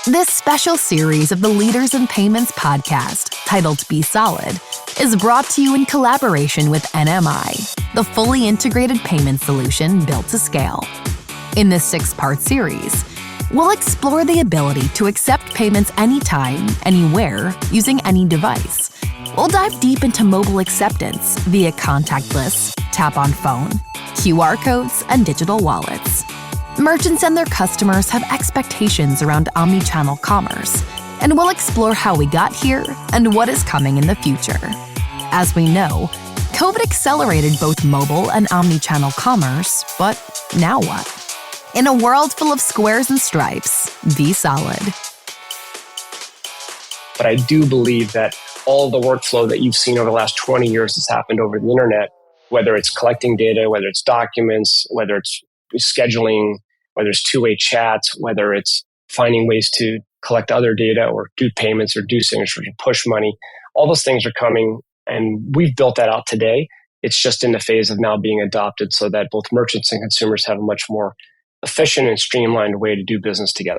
This special series of the Leaders in Payments podcast, titled Be Solid, is brought to you in collaboration with NMI, the fully integrated payment solution built to scale. In this 6-part series, we'll explore the ability to accept payments anytime, anywhere, using any device. We'll dive deep into mobile acceptance via contactless, tap on phone, QR codes, and digital wallets. Merchants and their customers have expectations around omnichannel commerce, and we'll explore how we got here and what is coming in the future. As we know, COVID accelerated both mobile and omnichannel commerce, but now what? In a world full of squares and stripes, be solid. But I do believe that all the workflow that you've seen over the last 20 years has happened over the internet, whether it's collecting data, whether it's documents, whether it's scheduling, whether it's two-way chats, whether it's finding ways to collect other data or do payments or do signatures or push money. All those things are coming, and we've built that out today. It's just in the phase of now being adopted so that both merchants and consumers have a much more efficient and streamlined way to do business together.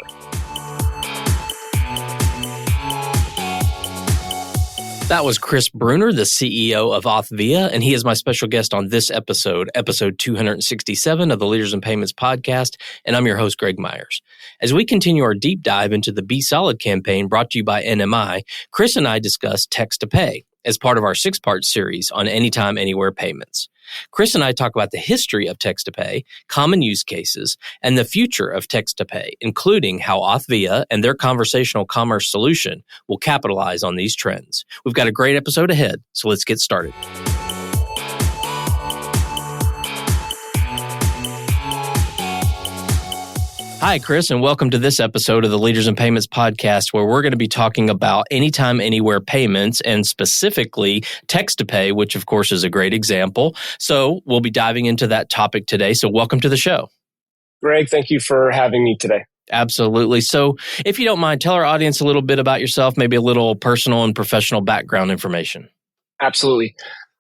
That was Chris Brunner, the CEO of Authvia, and he is my special guest on this episode 267 of the Leaders in Payments podcast, and I'm your host, Greg Myers. As we continue our deep dive into the Be Solid campaign brought to you by NMI, Chris and I discuss text-to-pay as part of our 6-part series on anytime, anywhere payments. Chris and I talk about the history of text-to-pay, common use cases, and the future of text-to-pay, including how Authvia and their conversational commerce solution will capitalize on these trends. We've got a great episode ahead, so let's get started. Hi, Chris, and welcome to this episode of the Leaders in Payments podcast, where we're going to be talking about anytime, anywhere payments, and specifically text-to-pay, which of course is a great example. So we'll be diving into that topic today. So welcome to the show. Greg, thank you for having me today. Absolutely. So if you don't mind, tell our audience a little bit about yourself, maybe a little personal and professional background information. Absolutely.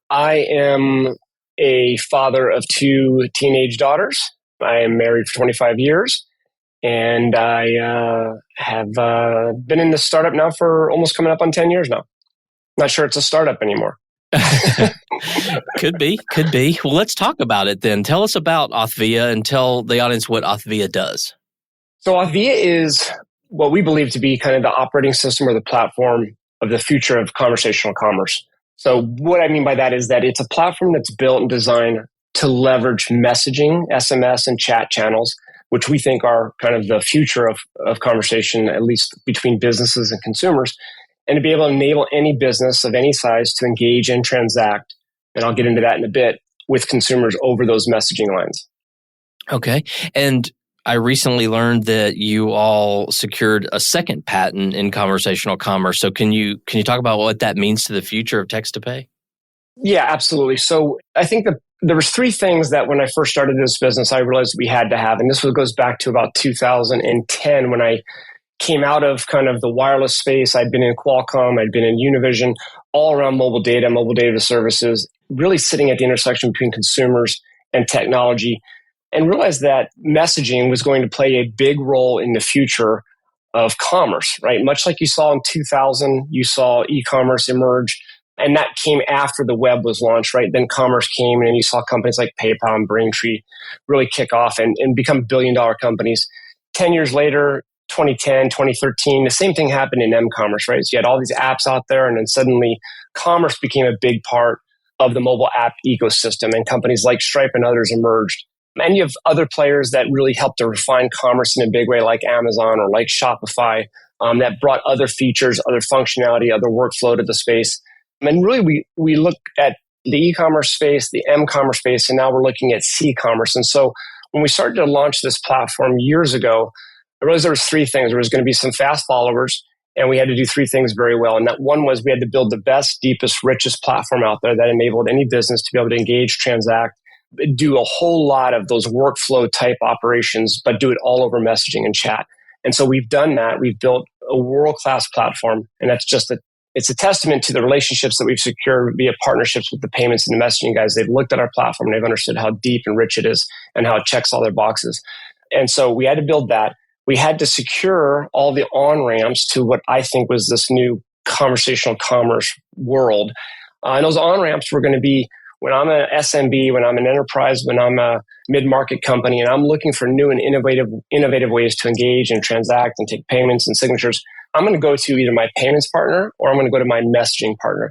I am a father of 2 teenage daughters. I am married for 25 years. And I have been in this startup now for almost coming up on 10 years now. Not sure it's a startup anymore. Could be. Well, let's talk about it then. Tell us about Authvia and tell the audience what Authvia does. So Authvia is what we believe to be kind of the operating system or the platform of the future of conversational commerce. So what I mean by that is that it's a platform that's built and designed to leverage messaging, SMS, and chat channels, which we think are kind of the future of conversation, at least between businesses and consumers, and to be able to enable any business of any size to engage and transact, and I'll get into that in a bit, with consumers over those messaging lines. Okay. And I recently learned that you all secured a second patent in conversational commerce. So can you talk about what that means to the future of text-to-pay? Yeah, absolutely. So I think that there was 3 things that when I first started this business, I realized we had to have. And this goes back to about 2010 when I came out of kind of the wireless space. I'd been in Qualcomm, I'd been in Univision, all around mobile data services, really sitting at the intersection between consumers and technology, and realized that messaging was going to play a big role in the future of commerce, right? Much like you saw in 2000, you saw e-commerce emerge. And that came after the web was launched, right? Then commerce came and you saw companies like PayPal and Braintree really kick off and become billion-dollar companies. 10 years later, 2010, 2013, the same thing happened in m-commerce, right? So you had all these apps out there and then suddenly commerce became a big part of the mobile app ecosystem and companies like Stripe and others emerged. And you have other players that really helped to refine commerce in a big way like Amazon or like Shopify that brought other features, other functionality, other workflow to the space. And really, we look at the e-commerce space, the m-commerce space, and now we're looking at c-commerce. And so when we started to launch this platform years ago, I realized there was 3 things. There was going to be some fast followers, and we had to do 3 things very well. And that one was we had to build the best, deepest, richest platform out there that enabled any business to be able to engage, transact, do a whole lot of those workflow type operations, but do it all over messaging and chat. And so we've done that. We've built a world-class platform, and that's just it's a testament to the relationships that we've secured via partnerships with the payments and the messaging guys. They've looked at our platform and they've understood how deep and rich it is and how it checks all their boxes. And so we had to build that. we had to secure all the on-ramps to what I think was this new conversational commerce world. And those on-ramps were going to be when I'm an SMB, when I'm an enterprise, when I'm a mid-market company, and I'm looking for new and innovative ways to engage and transact and take payments and signatures, I'm going to go to either my payments partner or I'm going to go to my messaging partner.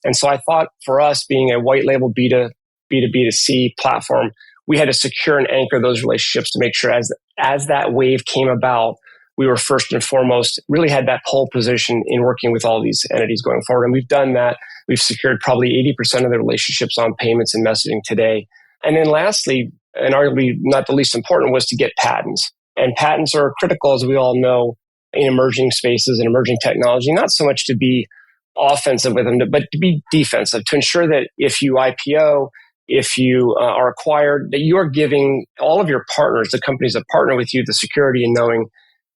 And so I thought for us, being a white label B2B2C platform, we had to secure and anchor those relationships to make sure as that wave came about, we were first and foremost really had that pole position in working with all these entities going forward. And we've done that. We've secured probably 80% of the relationships on payments and messaging today. And then lastly, and arguably not the least important, was to get patents. And patents are critical, as we all know, in emerging spaces and emerging technology, not so much to be offensive with them, but to be defensive, to ensure that if you IPO, if you are acquired, that you are giving all of your partners, the companies that partner with you, the security and knowing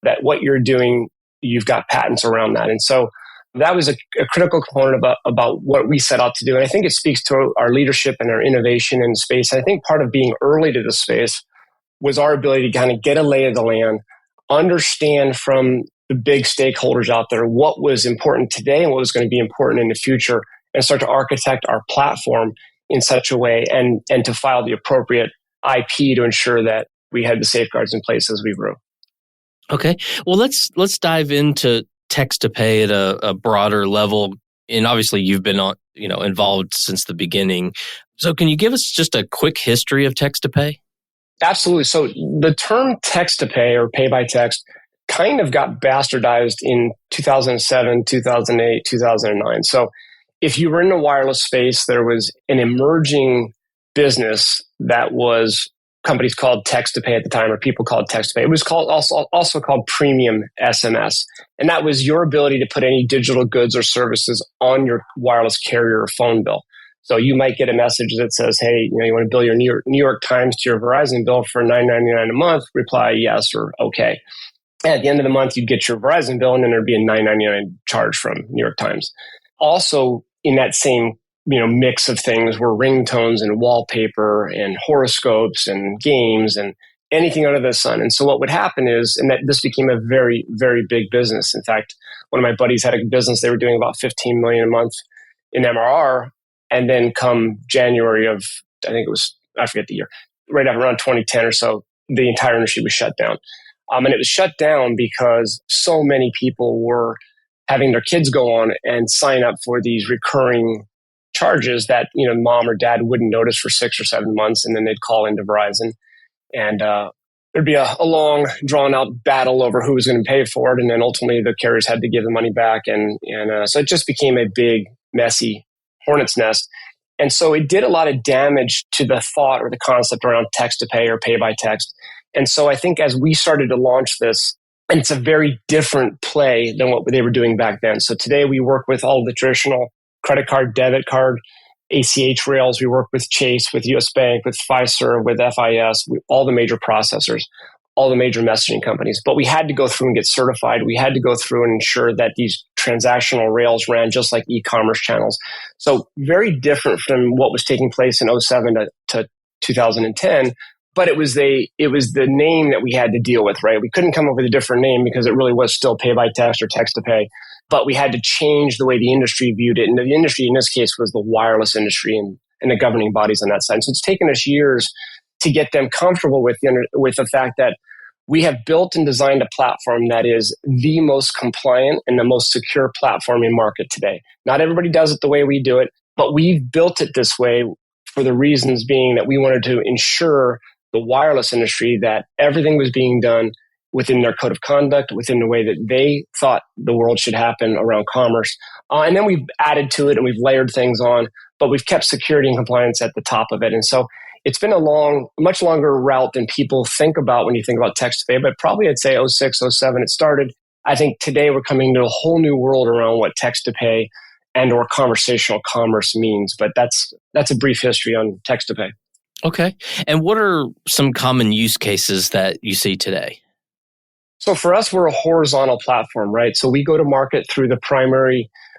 that what you're doing, you've got patents around that. And so that was a critical component about what we set out to do. And I think it speaks to our leadership and our innovation in space. And I think part of being early to the space was our ability to kind of get a lay of the land, understand from the big stakeholders out there what was important today and what was going to be important in the future, and start to architect our platform in such a way and to file the appropriate IP to ensure that we had the safeguards in place as we grew. Okay. Well, let's dive into text to pay at a broader level. And obviously you've been involved since the beginning. So can you give us just a quick history of text to pay? Absolutely. So the term text to pay or pay by text kind of got bastardized in 2007, 2008, 2009. So if you were in the wireless space, there was an emerging business that was companies called text to pay at the time, or people called text to pay. It was called also called premium SMS. And that was your ability to put any digital goods or services on your wireless carrier or phone bill. So you might get a message that says, hey, you want to bill your New York Times to your Verizon bill for $9.99 a month, reply yes or okay. And at the end of the month, you'd get your Verizon bill and then there'd be a $9.99 charge from New York Times. Also in that same mix of things were ringtones and wallpaper and horoscopes and games and anything under the sun. And so what would happen is, and that this became a very, very big business. In fact, one of my buddies had a business, they were doing about $15 million a month in MRR. And then come January of, I forget the year, right after around 2010 or so, the entire industry was shut down. And it was shut down because so many people were having their kids go on and sign up for these recurring charges that, mom or dad wouldn't notice for 6 or 7 months. And then they'd call into Verizon and there'd be a long drawn out battle over who was going to pay for it. And then ultimately the carriers had to give the money back. And so it just became a big, messy hornet's nest. And so it did a lot of damage to the thought or the concept around text to pay or pay by text. And so I think as we started to launch this, and it's a very different play than what they were doing back then. So today we work with all the traditional credit card, debit card, ACH rails. We work with Chase, with US Bank, with Fiserv, with FIS, with all the major processors, all the major messaging companies. But we had to go through and get certified. We had to go through and ensure that these transactional rails ran just like e-commerce channels. So very different from what was taking place in 2007 to 2010. But it was the name that we had to deal with, right? We couldn't come up with a different name because it really was still pay by text or text to pay. But we had to change the way the industry viewed it. And the industry in this case was the wireless industry and the governing bodies on that side. So it's taken us years to get them comfortable with the fact that we have built and designed a platform that is the most compliant and the most secure platform in market today. Not everybody does it the way we do it, but we've built it this way for the reasons being that we wanted to ensure the wireless industry that everything was being done within their code of conduct, within the way that they thought the world should happen around commerce. And then we've added to it and we've layered things on, but we've kept security and compliance at the top of it. And so it's been a much longer route than people think about when you think about text to pay, but probably I'd say 06, 07 it started. I think today we're coming to a whole new world around what text to pay and or conversational commerce means. But that's a brief history on text to pay. Okay. And what are some common use cases that you see today? So for us, we're a horizontal platform, right? So we go to market through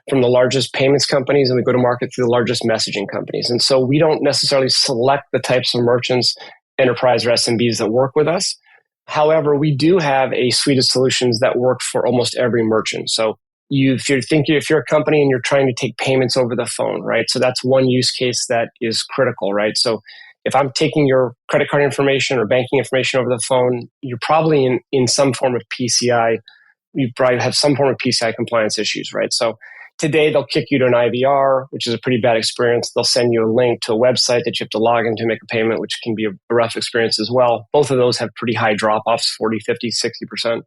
from the largest payments companies, and we go to market through the largest messaging companies. And so we don't necessarily select the types of merchants, enterprise or SMBs that work with us. However, we do have a suite of solutions that work for almost every merchant. So if you're a company and you're trying to take payments over the phone, right? So that's one use case that is critical, right? So if I'm taking your credit card information or banking information over the phone, you're probably in some form of PCI. You probably have some form of PCI compliance issues, right? So today they'll kick you to an IVR, which is a pretty bad experience. They'll send you a link to a website that you have to log in to make a payment, which can be a rough experience as well. Both of those have pretty high drop-offs, 40, 50, 60%.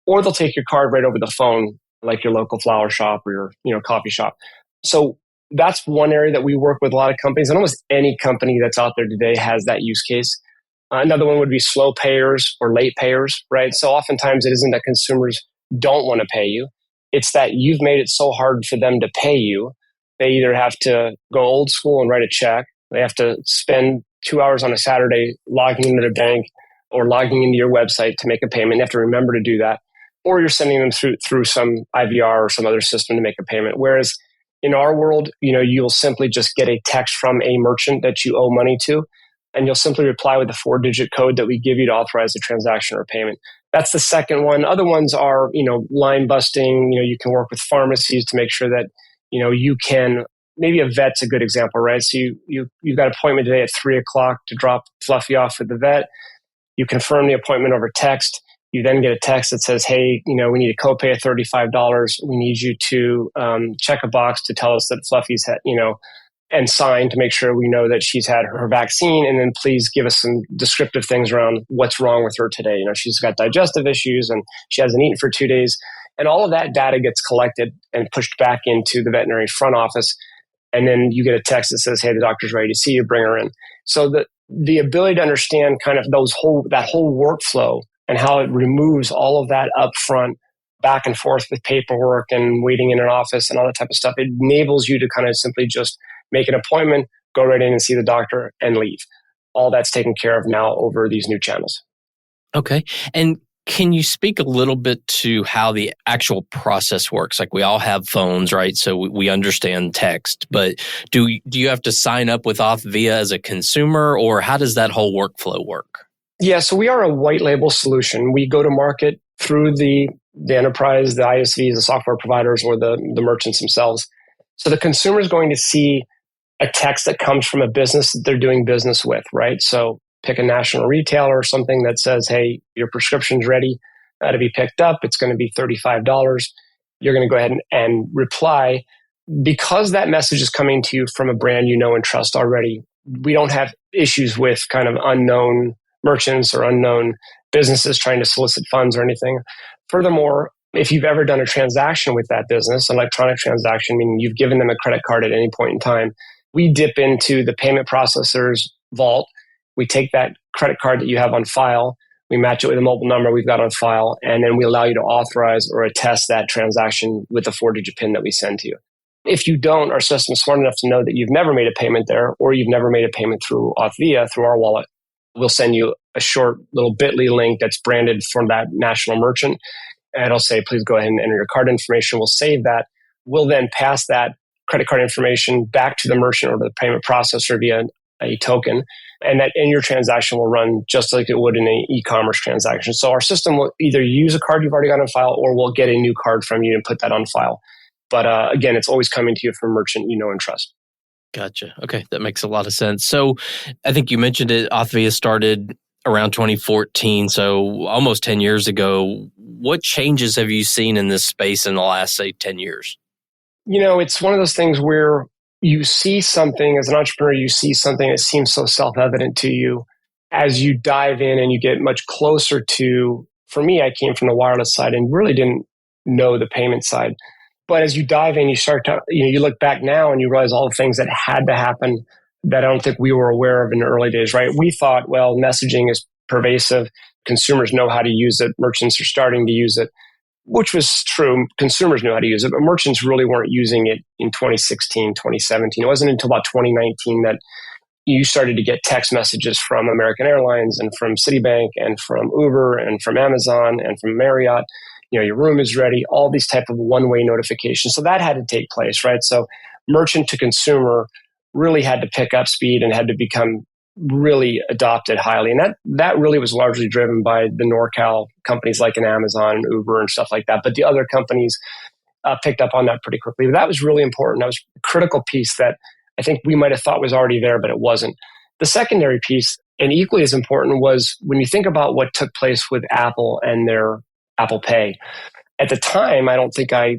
Or they'll take your card right over the phone, like your local flower shop or your coffee shop. So that's one area that we work with a lot of companies, and almost any company that's out there today has that use case. Another one would be slow payers or late payers, right? So oftentimes it isn't that consumers don't want to pay you. It's that you've made it so hard for them to pay you. They either have to go old school and write a check. They have to spend 2 hours on a Saturday logging into their bank or logging into your website to make a payment. They have to remember to do that. Or you're sending them through some IVR or some other system to make a payment. Whereas in our world, you'll simply just get a text from a merchant that you owe money to, and you'll simply reply with the 4-digit code that we give you to authorize the transaction or payment. That's the second one. Other ones are, line busting. You can work with pharmacies to make sure that, you can, maybe a vet's a good example, right? So you've got an appointment today at 3:00 to drop Fluffy off at the vet. You confirm the appointment over text. You then get a text that says, hey, we need a copay of $35. We need you to check a box to tell us that Fluffy's had, and sign to make sure we know that she's had her vaccine. And then please give us some descriptive things around what's wrong with her today. She's got digestive issues and she hasn't eaten for 2 days. And all of that data gets collected and pushed back into the veterinary front office. And then you get a text that says, hey, the doctor's ready to see you, bring her in. So the ability to understand kind of that whole workflow and how it removes all of that upfront back and forth with paperwork and waiting in an office and all that type of stuff, it enables you to kind of simply just make an appointment, go right in and see the doctor and leave. All that's taken care of now over these new channels. Okay. And can you speak a little bit to how the actual process works? Like, we all have phones, right? So we understand text, but do you have to sign up with Authvia as a consumer, or how does that whole workflow work? Yeah, so we are a white label solution. We go to market through the enterprise, the ISVs, the software providers, or the merchants themselves. So the consumer is going to see a text that comes from a business that they're doing business with, right? So pick a national retailer or something that says, hey, your prescription's ready to be picked up. It's going to be $35. You're going to go ahead and reply. Because that message is coming to you from a brand you know and trust already, we don't have issues with kind of unknown merchants or unknown businesses trying to solicit funds or anything. Furthermore, if you've ever done a transaction with that business, an electronic transaction, meaning you've given them a credit card at any point in time, we dip into the payment processor's vault. We take that credit card that you have on file, we match it with a mobile number we've got on file, and then we allow you to authorize or attest that transaction with the 4-digit PIN that we send to you. If you don't, our system is smart enough to know that you've never made a payment there, or you've never made a payment through Authvia, through our wallet. We'll send you a short little bit.ly link that's branded from that national merchant. And it'll say, please go ahead and enter your card information. We'll save that. We'll then pass that credit card information back to the merchant or the payment processor via a token. And your transaction will run just like it would in an e-commerce transaction. So our system will either use a card you've already got on file, or we'll get a new card from you and put that on file. But again, it's always coming to you from a merchant you know and trust. Gotcha. Okay, that makes a lot of sense. So I think you mentioned it, Authvia started around 2014, so almost 10 years ago. What changes have you seen in this space in the last, say, 10 years? It's one of those things where you see something, as an entrepreneur, you see something that seems so self-evident to you. As you dive in and you get much closer to, for me, I came from the wireless side and really didn't know the payment side. But as you dive in, you start to, you look back now and you realize all the things that had to happen that I don't think we were aware of in the early days, right? We thought, well, messaging is pervasive. Consumers know how to use it. Merchants are starting to use it, which was true. Consumers knew how to use it, but merchants really weren't using it in 2016, 2017. It wasn't until about 2019 that you started to get text messages from American Airlines and from Citibank and from Uber and from Amazon and from Marriott. Your room is ready, all these type of one-way notifications. So that had to take place, right? So merchant to consumer really had to pick up speed and had to become really adopted highly. And that really was largely driven by the NorCal companies like an Amazon and Uber and stuff like that. But the other companies picked up on that pretty quickly. But that was really important. That was a critical piece that I think we might have thought was already there, but it wasn't. The secondary piece, and equally as important, was when you think about what took place with Apple and their Apple Pay. At the time, I don't think I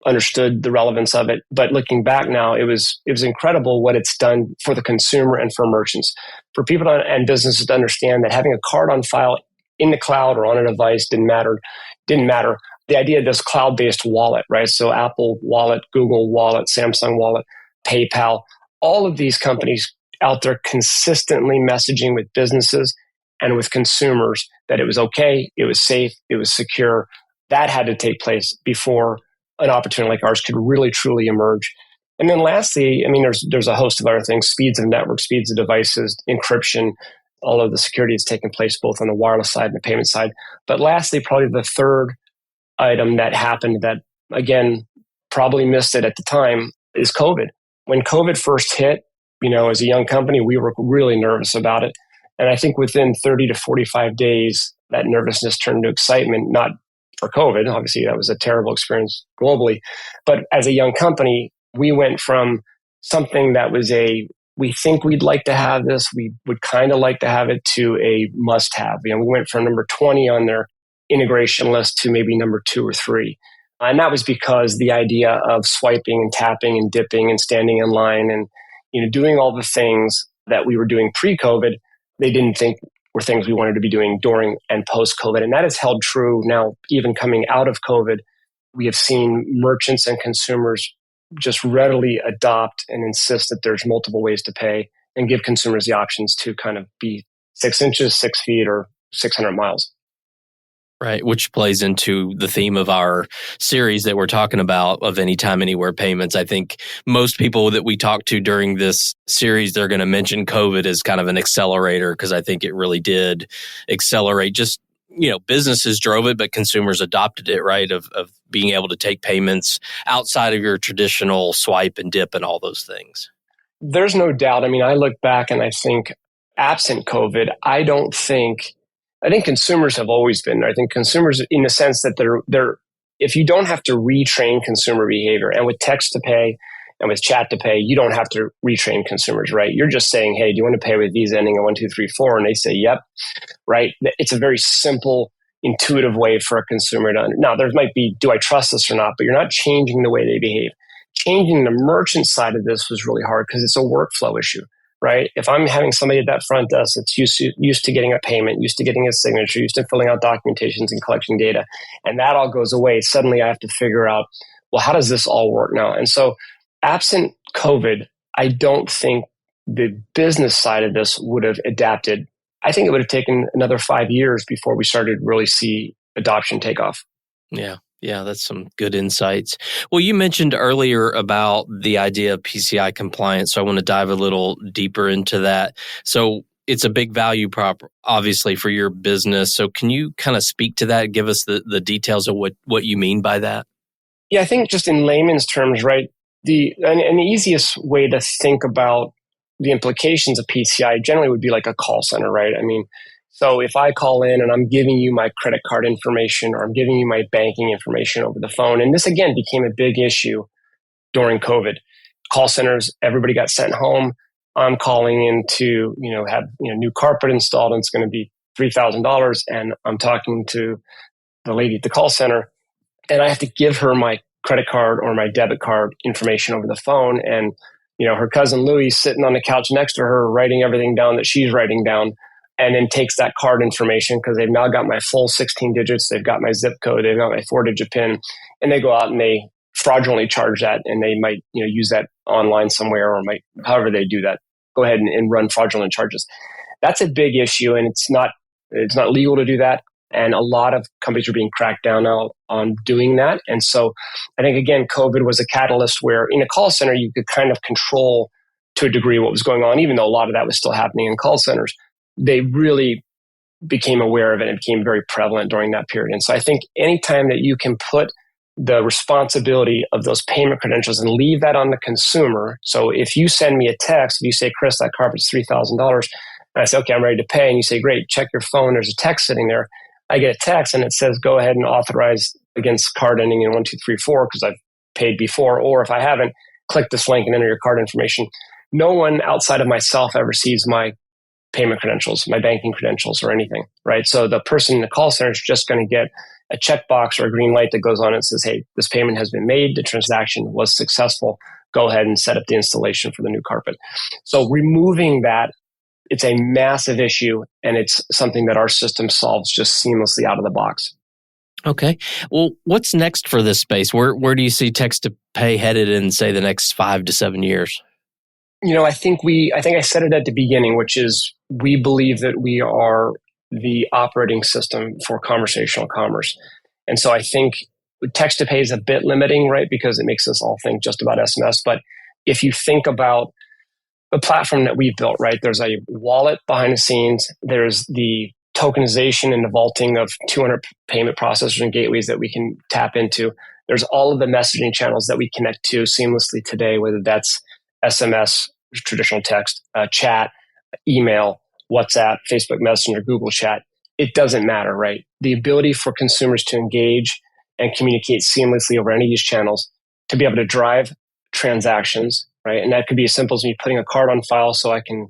understood the relevance of it, but looking back now, it was incredible what it's done for the consumer and for merchants, for people and businesses to understand that having a card on file in the cloud or on a device didn't matter. The idea of this cloud-based wallet, right? So Apple Wallet, Google Wallet, Samsung Wallet, PayPal, all of these companies out there consistently messaging with businesses and with consumers that it was okay, it was safe, it was secure. That had to take place before an opportunity like ours could really, truly emerge. And then lastly, I mean, there's a host of other things, speeds of network, speeds of devices, encryption, all of the security that's taken place both on the wireless side and the payment side. But lastly, probably the third item that happened that, again, probably missed it at the time is COVID. When COVID first hit, as a young company, we were really nervous about it. And I think within 30 to 45 days, that nervousness turned to excitement, not for COVID. Obviously, that was a terrible experience globally. But as a young company, we went from something that was we think we'd like to have this, we would kind of like to have it, to a must-have. We went from number 20 on their integration list to maybe number 2 or 3. And that was because the idea of swiping and tapping and dipping and standing in line and doing all the things that we were doing pre-COVID, they didn't think were things we wanted to be doing during and post-COVID. And that has held true now, even coming out of COVID. We have seen merchants and consumers just readily adopt and insist that there's multiple ways to pay and give consumers the options to kind of be 6 inches, 6 feet, or 600 miles. Right, which plays into the theme of our series that we're talking about of anytime, anywhere payments. I think most people that we talk to during this series, they're going to mention COVID as kind of an accelerator, because I think it really did accelerate. Just, businesses drove it, but consumers adopted it, right, of being able to take payments outside of your traditional swipe and dip and all those things. There's no doubt. I mean, I look back and I think absent COVID, I think consumers have always been there. I think consumers, in the sense that they're if you don't have to retrain consumer behavior, and with text to pay and with chat to pay, you don't have to retrain consumers, right? You're just saying, hey, do you want to pay with Visa ending in 1234? And they say, yep, right? It's a very simple, intuitive way for a consumer to now, there might be, do I trust this or not? But you're not changing the way they behave. Changing the merchant side of this was really hard because it's a workflow issue. Right? If I'm having somebody at that front desk that's used to getting a payment, used to getting a signature, used to filling out documentations and collecting data, and that all goes away, suddenly I have to figure out, well, how does this all work now? And so absent COVID, I don't think the business side of this would have adapted. I think it would have taken another 5 years before we started to really see adoption take off. Yeah, that's some good insights. Well, you mentioned earlier about the idea of PCI compliance, so I want to dive a little deeper into that. So it's a big value prop, obviously, for your business. So can you kind of speak to that, give us the details of what you mean by that? Yeah, I think just in layman's terms, right, the easiest way to think about the implications of PCI generally would be like a call center, right? I mean, so if I call in and I'm giving you my credit card information or I'm giving you my banking information over the phone, and this again became a big issue during COVID. Call centers, everybody got sent home. I'm calling in to, have new carpet installed, and it's going to be $3,000. And I'm talking to the lady at the call center, and I have to give her my credit card or my debit card information over the phone. And her cousin Louie sitting on the couch next to her, writing everything down that she's writing down. And then takes that card information, because they've now got my full 16 digits. They've got my zip code. They've got my 4-digit PIN. And they go out and they fraudulently charge that. And they might use that online somewhere, or might, however they do that, go ahead and run fraudulent charges. That's a big issue. And it's not legal to do that. And a lot of companies are being cracked down now on doing that. And so I think, again, COVID was a catalyst where in a call center, you could kind of control to a degree what was going on, even though a lot of that was still happening in call centers. They really became aware of it and became very prevalent during that period. And so I think anytime that you can put the responsibility of those payment credentials and leave that on the consumer. So if you send me a text, if you say, Chris, that carpet's $3,000, And I say, okay, I'm ready to pay. And you say, great, check your phone. There's a text sitting there. I get a text and it says, go ahead and authorize against card ending in 1234 because I've paid before. Or if I haven't, click this link and enter your card information. No one outside of myself ever sees my payment credentials, my banking credentials or anything, right? So the person in the call center is just going to get a checkbox or a green light that goes on and says, hey, this payment has been made. The transaction was successful. Go ahead and set up the installation for the new carpet. So removing that, it's a massive issue, and it's something that our system solves just seamlessly out of the box. Okay. Well, what's next for this space? Where do you see text to pay headed in, say, the next 5 to 7 years? I think I said it at the beginning, which is we believe that we are the operating system for conversational commerce. And so I think text to pay is a bit limiting, right? Because it makes us all think just about SMS. But if you think about the platform that we've built, right? There's a wallet behind the scenes. There's the tokenization and the vaulting of 200 payment processors and gateways that we can tap into. There's all of the messaging channels that we connect to seamlessly today, whether that's SMS, traditional text, chat, email, WhatsApp, Facebook Messenger, Google Chat. It doesn't matter, right? The ability for consumers to engage and communicate seamlessly over any of these channels, to be able to drive transactions, right? And that could be as simple as me putting a card on file so I can,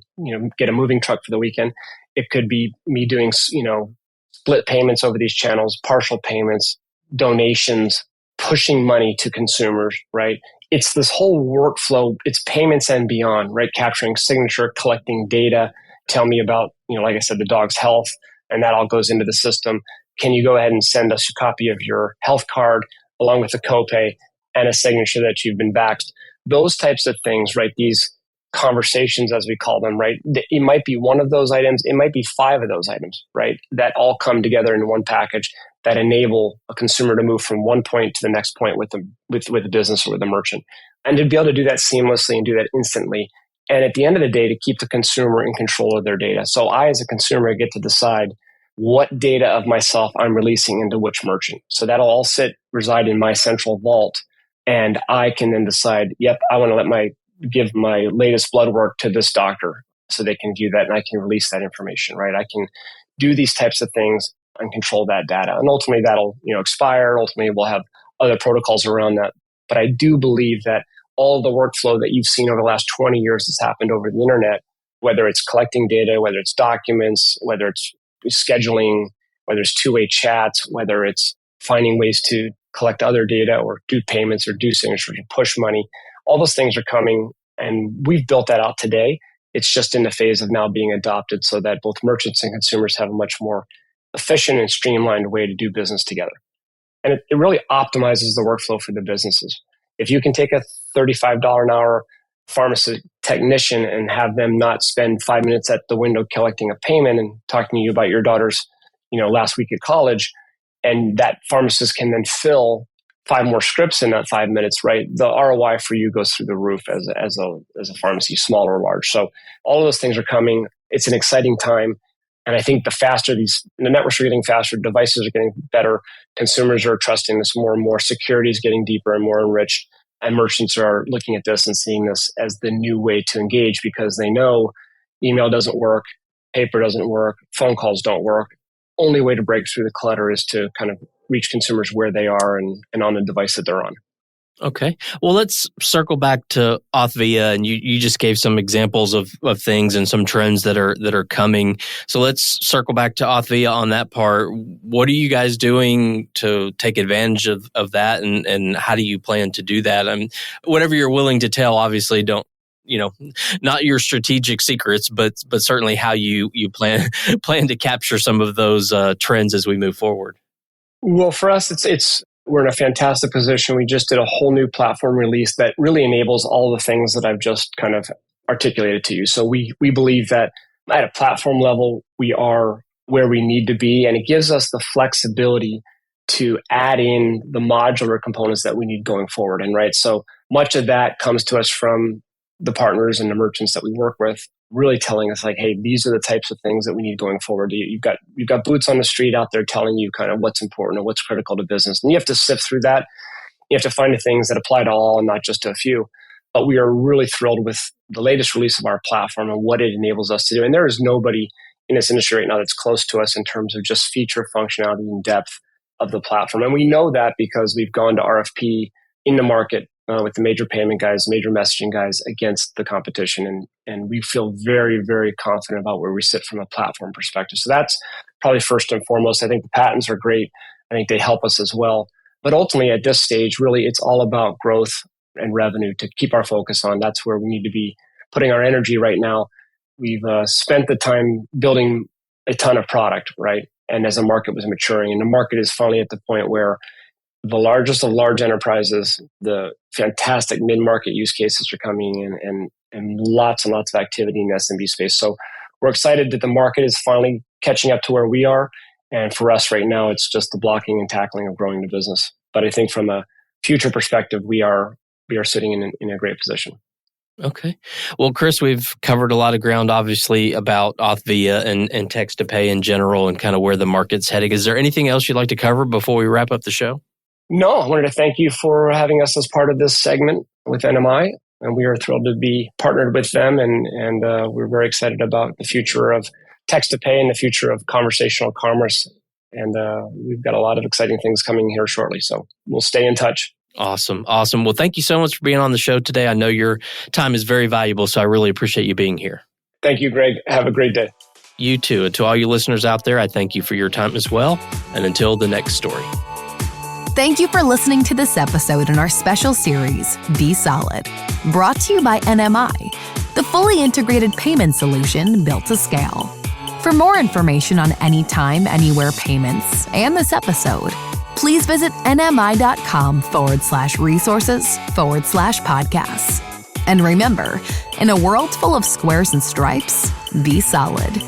get a moving truck for the weekend. It could be me doing, split payments over these channels, partial payments, donations, pushing money to consumers, right? It's this whole workflow. It's payments and beyond, right? Capturing signature, collecting data, tell me about, like I said, the dog's health, and that all goes into the system. Can you go ahead and send us a copy of your health card along with a copay and a signature that you've been vaxxed? Those types of things, right? These conversations, as we call them, right? It might be one of those items. It might be 5 of those items, right? That all come together in one package that enable a consumer to move from one point to the next point with the business or with the merchant. And to be able to do that seamlessly and do that instantly. And at the end of the day, to keep the consumer in control of their data. So I, as a consumer, get to decide what data of myself I'm releasing into which merchant. So that'll all reside in my central vault. And I can then decide, yep, I want to give my latest blood work to this doctor so they can view that and I can release that information, right? I can do these types of things and control that data. And ultimately that'll, expire. Ultimately we'll have other protocols around that. But I do believe that all the workflow that you've seen over the last 20 years has happened over the internet, whether it's collecting data, whether it's documents, whether it's scheduling, whether it's two-way chats, whether it's finding ways to collect other data or do payments or do signatures or push money. All those things are coming, and we've built that out today. It's just in the phase of now being adopted so that both merchants and consumers have a much more efficient and streamlined way to do business together. And it really optimizes the workflow for the businesses. If you can take a $35 an hour pharmacy technician and have them not spend 5 minutes at the window collecting a payment and talking to you about your daughter's, last week at college, and that pharmacist can then fill 5 more scripts in that 5 minutes, right? The ROI for you goes through the roof as a pharmacy, small or large. So all of those things are coming. It's an exciting time. And I think the networks are getting faster, devices are getting better, consumers are trusting this more and more, security is getting deeper and more enriched, and merchants are looking at this and seeing this as the new way to engage because they know email doesn't work, paper doesn't work, phone calls don't work. Only way to break through the clutter is to kind of reach consumers where they are and on the device that they're on. Okay. Well, let's circle back to Authvia, and you just gave some examples of things and some trends that are coming. So let's circle back to Authvia on that part. What are you guys doing to take advantage of that, and how do you plan to do that? Whatever you're willing to tell, obviously don't, not your strategic secrets, but certainly how you plan to capture some of those trends as we move forward. Well, for us, we're in a fantastic position. We just did a whole new platform release that really enables all the things that I've just kind of articulated to you. So we believe that at a platform level, we are where we need to be, and it gives us the flexibility to add in the modular components that we need going forward. And right, so much of that comes to us from the partners and the merchants that we work with, really telling us like, hey, these are the types of things that we need going forward. You've got boots on the street out there telling you kind of what's important and what's critical to business. And you have to sift through that. You have to find the things that apply to all and not just to a few. But we are really thrilled with the latest release of our platform and what it enables us to do. And there is nobody in this industry right now that's close to us in terms of just feature functionality and depth of the platform. And we know that because we've gone to RFP in the market with the major payment guys, major messaging guys against the competition. And we feel very, very confident about where we sit from a platform perspective. So that's probably first and foremost. I think the patents are great. I think they help us as well. But ultimately at this stage, really, it's all about growth and revenue to keep our focus on. That's where we need to be putting our energy right now. We've spent the time building a ton of product, right? And as the market was maturing, and the market is finally at the point where the largest of large enterprises, the fantastic mid-market use cases are coming in, and lots and lots of activity in the SMB space. So we're excited that the market is finally catching up to where we are. And for us right now, it's just the blocking and tackling of growing the business. But I think from a future perspective, we are sitting in a great position. Okay. Well, Chris, we've covered a lot of ground, obviously, about Authvia and text to pay in general and kind of where the market's heading. Is there anything else you'd like to cover before we wrap up the show? No, I wanted to thank you for having us as part of this segment with NMI. And we are thrilled to be partnered with them. And we're very excited about the future of text to pay and the future of conversational commerce. And we've got a lot of exciting things coming here shortly. So we'll stay in touch. Awesome. Well, thank you so much for being on the show today. I know your time is very valuable, so I really appreciate you being here. Thank you, Greg. Have a great day. You too. And to all you listeners out there, I thank you for your time as well. And until the next story. Thank you for listening to this episode in our special series, Be Solid, brought to you by NMI, the fully integrated payment solution built to scale. For more information on anytime, anywhere payments and this episode, please visit nmi.com/resources/podcasts. And remember, in a world full of squares and stripes, be solid.